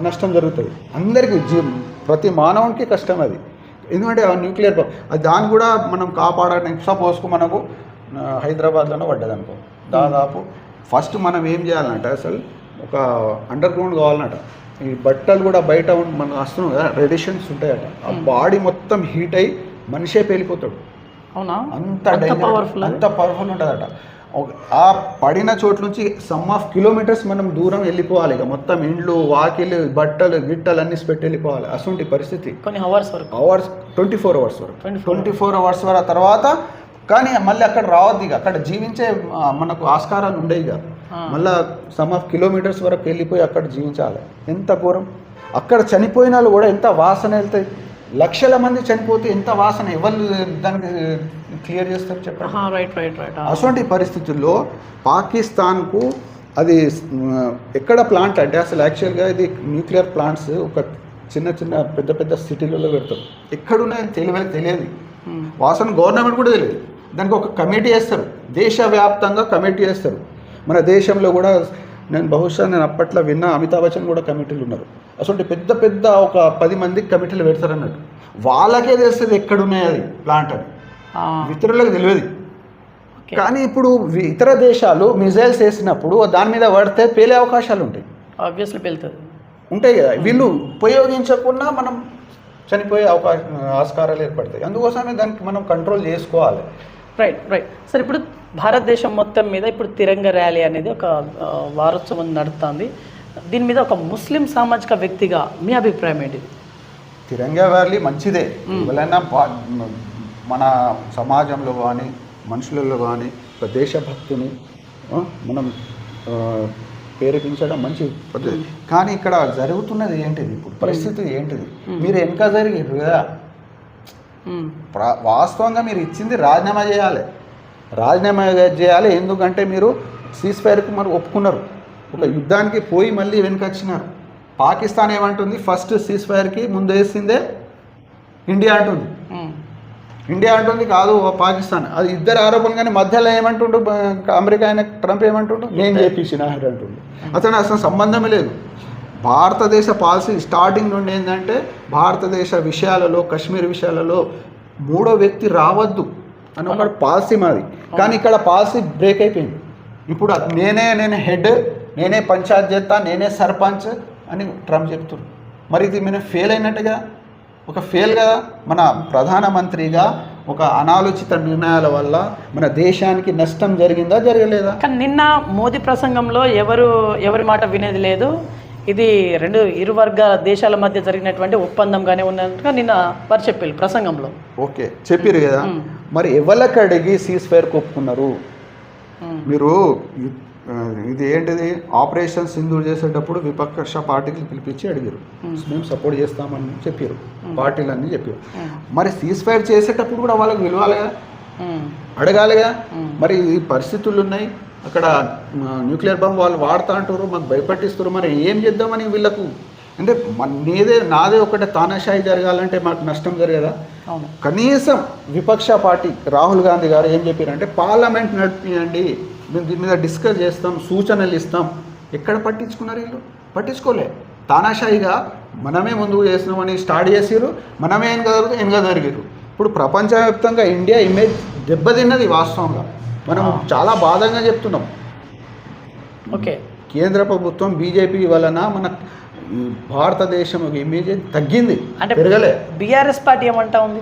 నష్టం జరుగుతుంది, అందరికీ ప్రతి మానవునికి కష్టం అది. ఎందుకంటే ఆ న్యూక్లియర్ బాంబ్ అది దాన్ని కూడా మనం కాపాడడానికి. సపోజ్కు మనకు హైదరాబాద్లోనే పడ్డదనుకో, దాదాపు ఫస్ట్ మనం ఏం చేయాలంటే అసలు ఒక అండర్ గ్రౌండ్ కావాలన్నట. ఈ బట్టలు కూడా బయట మనం వస్తున్నాం కదా, రేడియేషన్స్ ఉంటాయట, ఆ బాడీ మొత్తం హీట్ అయ్యి మనిషే పేలిపోతాడు. అవునా? అంత పవర్ఫుల్, అంత పవర్ఫుల్ ఉంటుందట. ఆ పడిన చోటు నుంచి సమ్ ఆఫ్ కిలోమీటర్స్ మనం దూరం వెళ్ళిపోవాలి, ఇక మొత్తం ఇండ్లు వాకిలు బట్టలు గిట్టలు అన్ని పెట్టి వెళ్ళిపోవాలి. అటువంటి పరిస్థితి కొన్ని అవర్స్ వరకు, 24 అవర్స్ వరకు 24 అవర్స్ వరకు తర్వాత. కానీ మళ్ళీ అక్కడ రావద్దు, ఇక అక్కడ జీవించే మనకు ఆస్కారాలు ఉండేవి ఇక. మళ్ళీ సమ్ ఆఫ్ కిలోమీటర్స్ వరకు వెళ్ళిపోయి అక్కడ జీవించాలి. ఎంత ఘోరం! అక్కడ చనిపోయిన వాళ్ళు కూడా ఎంత వాసన వెళ్తాయి, లక్షల మంది చనిపోతే ఎంత వాసన, ఎవరు దానికి క్లియర్ చేస్తారు చెప్పండి. Right right right. అటువంటి పరిస్థితుల్లో పాకిస్తాన్కు అది ఎక్కడ ప్లాంట్ అంటే అసలు యాక్చువల్గా ఇది న్యూక్లియర్ ప్లాంట్స్ ఒక చిన్న చిన్న పెద్ద పెద్ద సిటీలలో పెడతారు, ఎక్కడున్నాయని తెలియదు. వాసన గవర్నమెంట్ కూడా తెలియదు. దానికి ఒక కమిటీ వేస్తారు, దేశవ్యాప్తంగా కమిటీ వేస్తారు. మన దేశంలో కూడా నేను అప్పట్లో విన్నా, అమితాబ్ బచ్చన్ కూడా కమిటీలు ఉన్నారు. అసలు పెద్ద పెద్ద ఒక 10 మందికి కమిటీలు పెడతారు అన్నట్టు. వాళ్ళకే తెలుస్తుంది ఎక్కడున్నాయి అది ప్లాంట్ అని, ఇతరులకు తెలియదు. కానీ ఇప్పుడు ఇతర దేశాలు మిజైల్స్ వేసినప్పుడు దాని మీద పడితే పేలే అవకాశాలు ఉంటాయి, ఆబ్వియస్లీ పేలుతుంది ఉంటాయి కదా. వీళ్ళు ఉపయోగించకుండా మనం చనిపోయే ఆస్కారాలు ఏర్పడతాయి. అందుకోసమే దానికి మనం కంట్రోల్ చేసుకోవాలి. Right right sir. ఇప్పుడు భారతదేశం మొత్తం మీద ఇప్పుడు తిరంగ ర్యాలీ అనేది ఒక వారోత్సవం నడుస్తుంది. దీని మీద ఒక ముస్లిం సామాజిక వ్యక్తిగా మీ అభిప్రాయం ఏంటి? తిరంగా ర్యాలీ మంచిదే. ఎవరైనా మన సమాజంలో కానీ మనుషులలో కానీ ఒక దేశభక్తిని మనం ప్రేరేపించడం మంచి పద్ధతి. కానీ ఇక్కడ జరుగుతున్నది ఏంటిది, ఇప్పుడు పరిస్థితి ఏంటిది? మీరు వెనక జరిగారు కదా, వాస్తవంగా మీరు ఇచ్చింది రాజీనామా చేయాలి. ఎందుకంటే మీరు సీజ్ ఫైర్కి మరి ఒప్పుకున్నారు, ఒక యుద్ధానికి పోయి మళ్ళీ వెనుకొచ్చినారు. పాకిస్తాన్ ఏమంటుంది, ఫస్ట్ సీజ్ ఫైర్కి ముందు వేసిందే ఇండియా అంటుంది కాదు పాకిస్తాన్. అది ఇద్దరు ఆరోపణలు. కానీ మధ్యలో ఏమంటుండు అమెరికా ఆయన ట్రంప్ ఏమంటుండు, నేను చేపించిన అంటుండు. అతను అసలు సంబంధమే లేదు. భారతదేశ పాలసీ స్టార్టింగ్ నుండి ఏంటంటే భారతదేశ విషయాలలో, కశ్మీర్ విషయాలలో మూడో వ్యక్తి రావద్దు అని ఒక పాలసీ మాది. కానీ ఇక్కడ పాలసీ బ్రేక్ అయిపోయింది. ఇప్పుడు నేనే హెడ్, నేనే పంచాయత్ చేస్తా, నేనే సర్పంచ్ అని ట్రంప్ చెప్తున్నారు. మరి ఇది మనం ఫెయిల్ అయినట్టుగా, ఒక ఫెయిల్ కదా. మన ప్రధానమంత్రిగా ఒక అనాలోచిత నిర్ణయాల వల్ల మన దేశానికి నష్టం జరిగిందా జరగలేదా? కానీ నిన్న మోదీ ప్రసంగంలో ఎవరి మాట వినేది లేదు. ఇది ఇరు వర్గాల దేశాల మధ్య జరిగినటువంటి ఒప్పందంగానే ఉన్నట్టుగా నిన్న వారు చెప్పారు ప్రసంగంలో. ఓకే, చెప్పారు కదా. మరి ఎవరికి అడిగి సీజ్ ఫైర్ ఒప్పుకున్నారు? మీరు ఇది ఏంటిది, ఆపరేషన్ సింధూర్ చేసేటప్పుడు విపక్ష పార్టీలు పిలిపించి అడిగారు, మేము సపోర్ట్ చేస్తామని చెప్పారు, పార్టీలన్నీ చెప్పారు. మరి సీజ్ ఫైర్ చేసేటప్పుడు కూడా వాళ్ళకి విలువాలిగా, అడగాలిగా. మరి ఈ పరిస్థితులు ఉన్నాయి, అక్కడ న్యూక్లియర్ బాంబు వాళ్ళు వాడుతూ అంటారు, మాకు భయపట్టిస్తారు. మరి ఏం చేద్దామని వీళ్ళకు అంటే నాదే ఒకటే తానాషాయి జరగాలంటే మాకు నష్టం జరగదా? కనీసం విపక్ష పార్టీ రాహుల్ గాంధీ గారు ఏం చెప్పారంటే పార్లమెంట్ నడిపియండి, మేము దీని మీద డిస్కస్ చేస్తాం, సూచనలు ఇస్తాం. ఎక్కడ పట్టించుకున్నారు వీళ్ళు? పట్టించుకోలే. తానాషాయిగా మనమే ముందుకు చేసినామని స్టార్ట్ చేసారు, మనమే వెనక జరిగారు. ఇప్పుడు ప్రపంచవ్యాప్తంగా ఇండియా ఇమేజ్ దెబ్బతిన్నది. వాస్తవంగా మనం చాలా బాధగా చెప్తున్నాం. ఓకే, కేంద్ర ప్రభుత్వం బీజేపీ వలన మన భారతదేశం ఇమేజ్ తగ్గింది, పెరగలే. బీఆర్ఎస్ పార్టీ ఏమంటా ఉంది?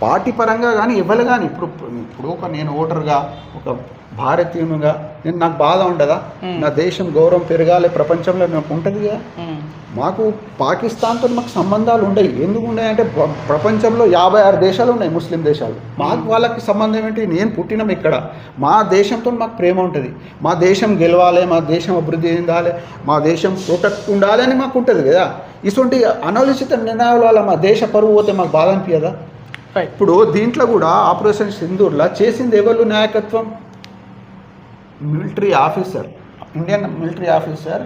పార్టీ పరంగా కానీ ఇవ్వలే. కానీ ఇప్పుడు ఒక నేను ఓటర్గా, ఒక భారతీయునిగా నాకు బాధ ఉండదా? నా దేశం గౌరవం పెరగాలి ప్రపంచంలో నాకు ఉంటుందిగా. మాకు పాకిస్తాన్తో మాకు సంబంధాలు ఉండవు. ఎందుకు ఉన్నాయంటే ప్రపంచంలో 56 దేశాలు ఉన్నాయి, ముస్లిం దేశాలు. మాకు వాళ్ళకి సంబంధం ఏంటి? నేను పుట్టినాం ఇక్కడ, మా దేశంతో మాకు ప్రేమ ఉంటుంది. మా దేశం గెలవాలి, మా దేశం అభివృద్ధి చెందాలి, మా దేశం ప్రొటెక్ట్ ఉండాలి అని మాకు ఉంటుంది కదా. ఇటువంటి అనాలోచిత నిర్ణయాల వల్ల మా దేశ పరువు పోతే మాకు బాధ అనిపించదా? ఇప్పుడు దీంట్లో కూడా ఆపరేషన్ సింధూర్లా చేసింది ఎవరు నాయకత్వం? Military officer, Indian military officer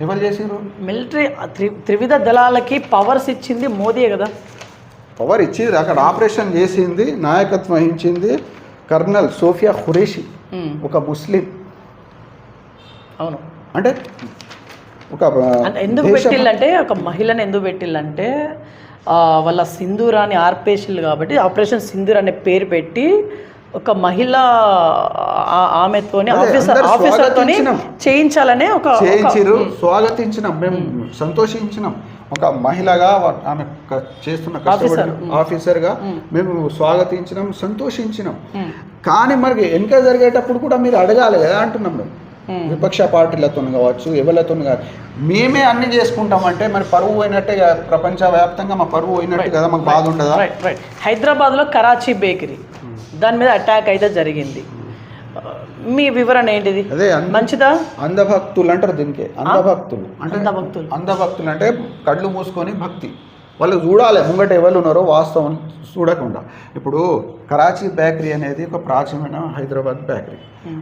ఎవరు చేసారు? మిలిటరీ త్రివిధ దళాలకి పవర్స్ ఇచ్చింది మోదీయే కదా. పవర్ ఇచ్చింది, అక్కడ ఆపరేషన్ చేసింది, నాయకత్వం వహించింది కర్నల్ సోఫియా ఖురేషి, ఒక ముస్లిం. అవును, అంటే ఎందుకు పెట్టిల్లంటే, ఒక మహిళను ఎందుకు పెట్టిల్లంటే వాళ్ళ సింధూరాన్ని ఆర్పేషన్లు కాబట్టి ఆపరేషన్ సింధూర్ అనే పేరు పెట్టి ఒక మహిళ ఆమెతోని అదే, అందరూ ఆఫీసర్తోని స్వాగతించినాం. చేయించాలనే చేయించిరు, స్వాగతించినాం, మేము సంతోషించినాం. ఒక మహిళగా ఆమె చేస్తున్న కష్టపడి ఆఫీసర్గా మేము స్వాగతించినాం, సంతోషించినాం. కానీ మరి వెనుక జరిగేటప్పుడు కూడా మీరు అడగాలి కదా అంటున్నాం మేము. విపక్ష పార్టీలతో కావచ్చు, ఎవరితో కావచ్చు, మేమే అన్ని చేసుకుంటామంటే మరి పరువు పోయినట్టే కదా, ప్రపంచవ్యాప్తంగా మా పరువు పోయినట్టు కదా, మాకు బాధ ఉండదా? హైదరాబాద్లో కరాచీ బేకరీ దాని మీద అటాక్ అయితే జరిగింది. మీ వివరణ ఏంటిది? అదే మంచిదా? అంధభక్తులు అంటారు దీనికి. అంధభక్తులు అంటే అంధభక్తులు అంటే కళ్ళు మూసుకొని భక్తి. వాళ్ళు చూడాలి ముంగట ఎవరు ఉన్నారో వాస్తవం చూడకుండా. ఇప్పుడు కరాచీ బేకరీ అనేది ఒక ప్రాచీనమైన హైదరాబాద్ బేకరీ.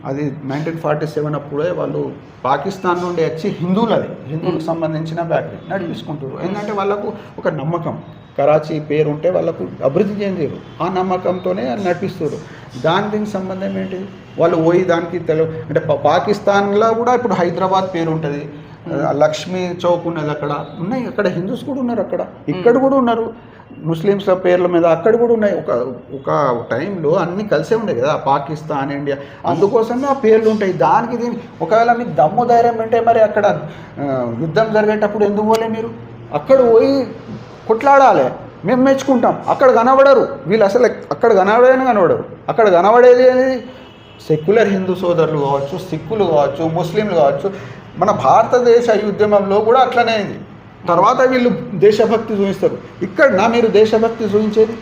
అది 1947 అప్పుడే వాళ్ళు పాకిస్తాన్ నుండి వచ్చి హిందువులకు సంబంధించిన బేకరీ నడిపించుకుంటారు. ఎందుకంటే వాళ్ళకు ఒక నమ్మకం, కరాచీ పేరు ఉంటే వాళ్ళకు అభివృద్ధి చెందారు, ఆ నమ్మకంతోనే నడిపిస్తారు. దీనికి సంబంధం ఏంటి? వాళ్ళు పోయి దానికి అంటే పాకిస్తాన్లో కూడా ఇప్పుడు హైదరాబాద్ పేరు ఉంటుంది, లక్ష్మీ చౌక్ ఉన్నది, అక్కడ ఉన్నాయి, అక్కడ హిందూస్ కూడా ఉన్నారు, అక్కడ ఇక్కడ కూడా ఉన్నారు, ముస్లిమ్స్ల పేర్ల మీద అక్కడ కూడా ఉన్నాయి. ఒక టైంలో అన్నీ కలిసే ఉండే కదా, పాకిస్తాన్, ఇండియా, అందుకోసమే ఆ పేర్లు ఉంటాయి. దానికి ఒకవేళ మీకు దమ్ము ధైర్యం ఉంటే మరి అక్కడ యుద్ధం జరిగేటప్పుడు ఎందుకు పోలే మీరు? అక్కడ పోయి కొట్లాడాలి, మేము మెచ్చుకుంటాం. అక్కడ కనబడరు వీళ్ళు, అసలు అక్కడ కనబడరు. అక్కడ కనబడేది సెక్యులర్ హిందూ సోదరులు కావచ్చు, సిక్కులు కావచ్చు, ముస్లింలు కావచ్చు. మన భారతదేశ ఉద్యమంలో కూడా అట్లనే అయింది. తర్వాత వీళ్ళు దేశభక్తి చూపిస్తారు. ఇక్కడ మీరు దేశభక్తి చూపించేది,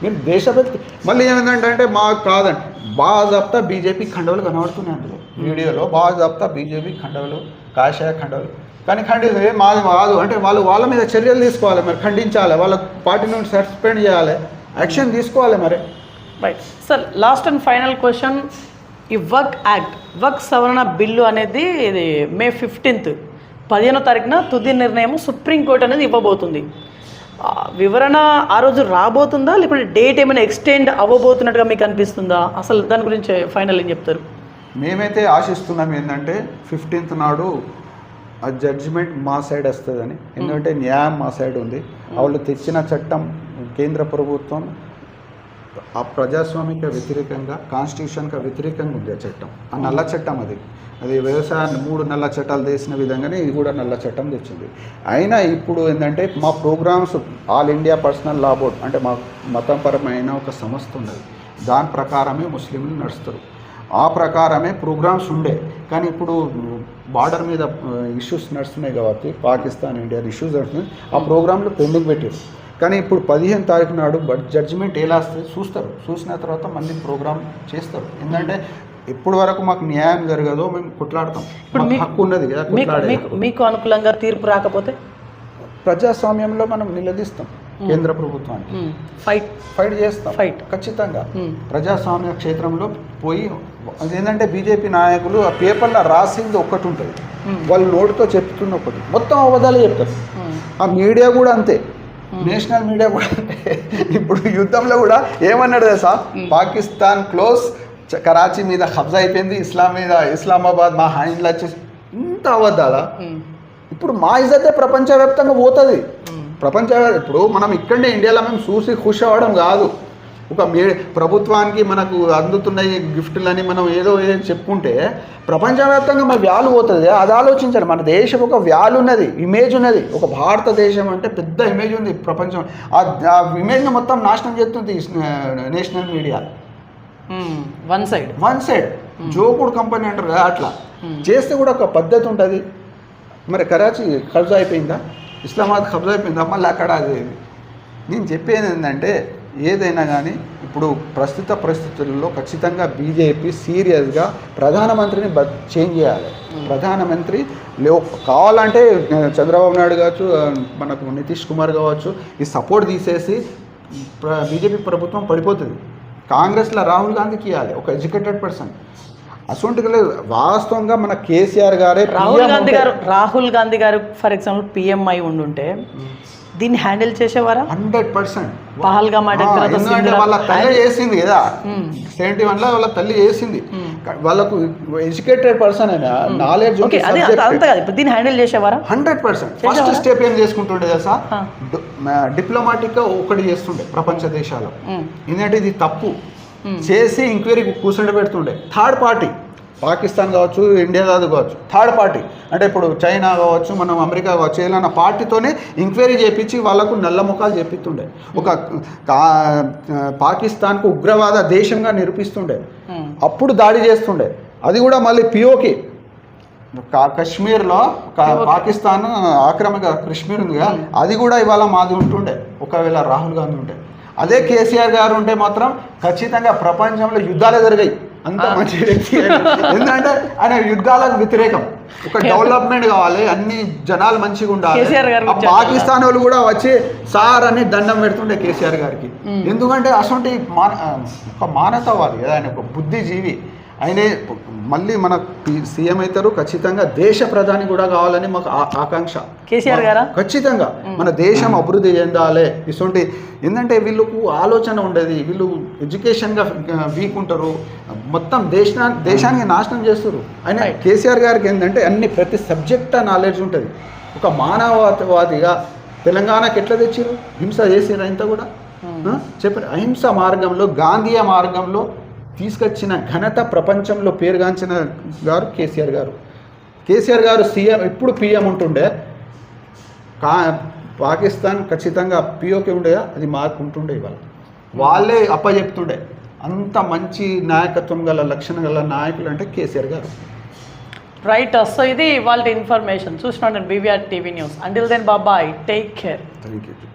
మీరు దేశభక్తి మళ్ళీ ఏమైందంటే మాకు కాదండి, బాజాప్తా బీజేపీ ఖండవలు కనబడుతున్నాయి అందులో వీడియోలో, బాజాప్తా బీజేపీ ఖండవలు, కాషాయ ఖండవలు. కానీ ఖండిస్తే మాది కాదు అంటే వాళ్ళ మీద చర్యలు తీసుకోవాలి, మరి ఖండించాలి, వాళ్ళ పార్టీ నుండి సస్పెండ్ చేయాలి, యాక్షన్ తీసుకోవాలి మరి. Right sir, last and final question. ఈ వర్క్ సవరణ బిల్లు అనేది ఇది May 15th 15వ తారీఖున తుది నిర్ణయం సుప్రీంకోర్టు అనేది ఇవ్వబోతుంది. వివరణ ఆ రోజు రాబోతుందా, లేకపోతే డేట్ ఏమైనా ఎక్స్టెండ్ అవ్వబోతున్నట్టుగా మీకు అనిపిస్తుందా? అసలు దాని గురించి ఫైనల్ ఏం చెప్తారు? మేమైతే ఆశిస్తున్నాం ఏంటంటే 15th నాడు ఆ జడ్జిమెంట్ మా సైడ్ వస్తుందని. ఎందుకంటే న్యాయం మా సైడ్ ఉంది. వాళ్ళు తెచ్చిన చట్టం కేంద్ర ప్రభుత్వం ఆ ప్రజాస్వామిక వ్యతిరేకంగా, కాన్స్టిట్యూషన్కి వ్యతిరేకంగా ఉంది ఆ చట్టం. ఆ నల్ల చట్టం అది వ్యవసాయాన్ని 3 నల్ల చట్టాలు చేసిన విధంగానే ఇది కూడా నల్ల చట్టం తెచ్చింది. అయినా ఇప్పుడు ఏంటంటే మా programs all India personal law board అంటే మా మతపరమైన ఒక సంస్థ ఉన్నది, దాని ప్రకారమే ముస్లింలు నడుస్తారు, ఆ ప్రకారమే ప్రోగ్రామ్స్ ఉండే. కానీ ఇప్పుడు బార్డర్ మీద ఇష్యూస్ నడుస్తున్నాయి కాబట్టి, పాకిస్తాన్ ఇండియా ఇష్యూస్ నడుస్తున్నాయి, ఆ ప్రోగ్రాంలు పెండింగ్ పెట్టారు. కానీ ఇప్పుడు 15వ తారీఖు నాడు జడ్జిమెంట్ ఎలా వస్తుంది చూస్తారు, చూసిన తర్వాత మళ్ళీ ప్రోగ్రామ్ చేస్తారు. ఎందుకంటే ఇప్పటి వరకు మాకు న్యాయం జరగదో మేము కొట్లాడతాం, ఇప్పుడు హక్కు ఉన్నది కదా కొట్లాడే. మీకు అనుకూలంగా తీర్పు రాకపోతే ప్రజాస్వామ్యంలో మనం నిలదీస్తాం కేంద్ర ప్రభుత్వానికి, ఫైట్ చేస్తాం, ఖచ్చితంగా ప్రజాస్వామ్య క్షేత్రంలో పోయి. అదేంటంటే బీజేపీ నాయకులు ఆ పేపర్లో రాసింది ఒక్కటి ఉంటుంది, వాళ్ళు నోటితో చెప్తున్న ఒకటి, మొత్తం అబద్ధాలు చెప్తారు. ఆ మీడియా కూడా అంతే, నేషనల్ మీడియా కూడా అంతే. ఇప్పుడు యుద్ధంలో కూడా ఏమన్నాడు తెలుసా, పాకిస్తాన్ క్లోజ్, కరాచీ మీద కబ్జా అయిపోయింది, ఇస్లామాబాద్ మా హ్యాండ్లో వచ్చేసి, ఇంత అబద్ధాలా? ఇప్పుడు మా ఇజ్జతే ప్రపంచవ్యాప్తంగా పోతుంది. ఇప్పుడు మనం ఇక్కడనే ఇండియాలో మేము చూసి ఖుషి అవ్వడం కాదు, ఒక ప్రభుత్వానికి మనకు అందుతున్నాయి గిఫ్టులని మనం ఏదో చెప్పుకుంటే ప్రపంచవ్యాప్తంగా మన వ్యాలు పోతుంది. అది ఆలోచించాలి. మన దేశం ఒక వ్యాలు ఉన్నది, ఇమేజ్ ఉన్నది, ఒక భారతదేశం అంటే పెద్ద ఇమేజ్ ఉంది ప్రపంచం. ఆ ఇమేజ్ని మొత్తం నాశనం చేస్తుంది నేషనల్ మీడియా. వన్ సైడ్ జోకుడు కంపెనీ అంటారు కదా, అట్లా చేస్తే కూడా ఒక పద్ధతి ఉంటుంది. మరి కరాచీ కబ్జా అయిపోయిందా, ఇస్లామాబాద్ కబ్జా అయిపోయిందా, మళ్ళీ అక్కడ అది. నేను చెప్పేది ఏంటంటే ఏదైనా కానీ ఇప్పుడు ప్రస్తుత పరిస్థితుల్లో ఖచ్చితంగా బీజేపీ సీరియస్గా ప్రధానమంత్రిని చేంజ్ చేయాలి. ప్రధానమంత్రి కావాలంటే చంద్రబాబు నాయుడు కావచ్చు, మనకు నితీష్ కుమార్ కావచ్చు, ఈ సపోర్ట్ తీసేసి బీజేపీ ప్రభుత్వం పడిపోతుంది. కాంగ్రెస్లో రాహుల్ గాంధీకి ఇవ్వాలి, ఒక ఎడ్యుకేటెడ్ పర్సన్. అసొంటికి లేదు. వాస్తవంగా మన కేసీఆర్ గారే, రాహుల్ గాంధీ గారు ఫర్ ఎగ్జాంపుల్ పిఎంఐ ఉండుంటే దీన్ని హ్యాండిల్ చేసేవారా? 100%. పహల్గామ్ వాళ్ళ తల్లి చేసింది కదా, 71లో వాళ్ళ తల్లి చేసింది. వాళ్ళకు ఎడ్యుకేటెడ్ పర్సన్ అయినా నాలెడ్జ్ దీన్ని హ్యాండిల్ చేసేవారా? 100%. ఫస్ట్ స్టెప్ ఏం చేసుకుంటుండే తెలుసా, డిప్లొమాటిక్గా ఒకటి చేస్తుండే ప్రపంచ దేశాలు. ఎందుకంటే ఇది తప్పు, చేసి ఎంక్వైరీ కూర్చుండబెడుతుండే. థర్డ్ పార్టీ, పాకిస్తాన్ కావచ్చు, ఇండియా కావచ్చు, థర్డ్ పార్టీ అంటే ఇప్పుడు చైనా కావచ్చు, మనం అమెరికా కావచ్చు, ఏదైనా పార్టీతోనే ఎంక్వైరీ చేయించి వాళ్ళకు నల్ల ముఖాలు చేపిస్తుండే. ఒక పాకిస్తాన్కు ఉగ్రవాద దేశంగా నిరూపిస్తుండే. అప్పుడు దాడి చేస్తుండే. అది కూడా మళ్ళీ పిఓకి కశ్మీర్లో పాకిస్తాన్ ఆక్రమిక కశ్మీర్ ఉందిగా, అది కూడా ఇవాళ మాది ఉంటుండే ఒకవేళ రాహుల్ గాంధీ ఉంటే. అదే కేసీఆర్ గారు ఉంటే మాత్రం ఖచ్చితంగా ప్రపంచంలో యుద్ధాలే జరిగాయి. అంత మంచి వ్యక్తి. ఎందుకంటే ఆయన యుద్ధాలకు వ్యతిరేకం. ఒక డెవలప్మెంట్ కావాలి, అన్ని జనాలు మంచిగా ఉండాలి. పాకిస్తాన్ వాళ్ళు కూడా వచ్చి సార్ అని దండం పెడుతుండే కేసీఆర్ గారికి. ఎందుకంటే అసలు ఒక మానవతావాది కదా ఆయన, ఒక బుద్ధిజీవి. ఆయనే మళ్ళీ మన సీఎం అవుతారు, ఖచ్చితంగా దేశ ప్రధాని కూడా కావాలని మాకు ఆకాంక్ష. కేసీఆర్ గారా ఖచ్చితంగా మన దేశం అభివృద్ధి చెందాలి. ఇటువంటి ఏంటంటే వీళ్ళకు ఆలోచన ఉండేది, వీళ్ళు ఎడ్యుకేషన్గా వీక్ ఉంటారు, మొత్తం దేశానికి నాశనం చేస్తారు. ఆయన కేసీఆర్ గారికి ఏంటంటే అన్ని ప్రతి సబ్జెక్ట్ నాలెడ్జ్ ఉంటుంది. ఒక మానవవాదిగా తెలంగాణకి ఎట్లా తెచ్చిరు, హింస చేసిరు ఇంత కూడా చెప్పారు. అహింస మార్గంలో, గాంధీయ మార్గంలో తీసుకొచ్చిన ఘనత ప్రపంచంలో పేరుగాంచిన గారు కేసీఆర్ గారు. కేసీఆర్ గారు సీఎం ఎప్పుడు పిఎం ఉంటుండే, పాకిస్తాన్ ఖచ్చితంగా పిఓకే ఉండేదా, అది మార్పు ఉంటుండే. ఇవాళ వాళ్ళే అప్పచెప్తుండే. అంత మంచి నాయకత్వం గల లక్షణ గల నాయకులు అంటే కేసీఆర్ గారు. రైట్. సో ఇది వాళ్ళ ఇన్ఫర్మేషన్ చూసినాను BVR TV న్యూస్. అంటిల్ దెన్ బాబాయ్, టేక్ కేర్. Thank you.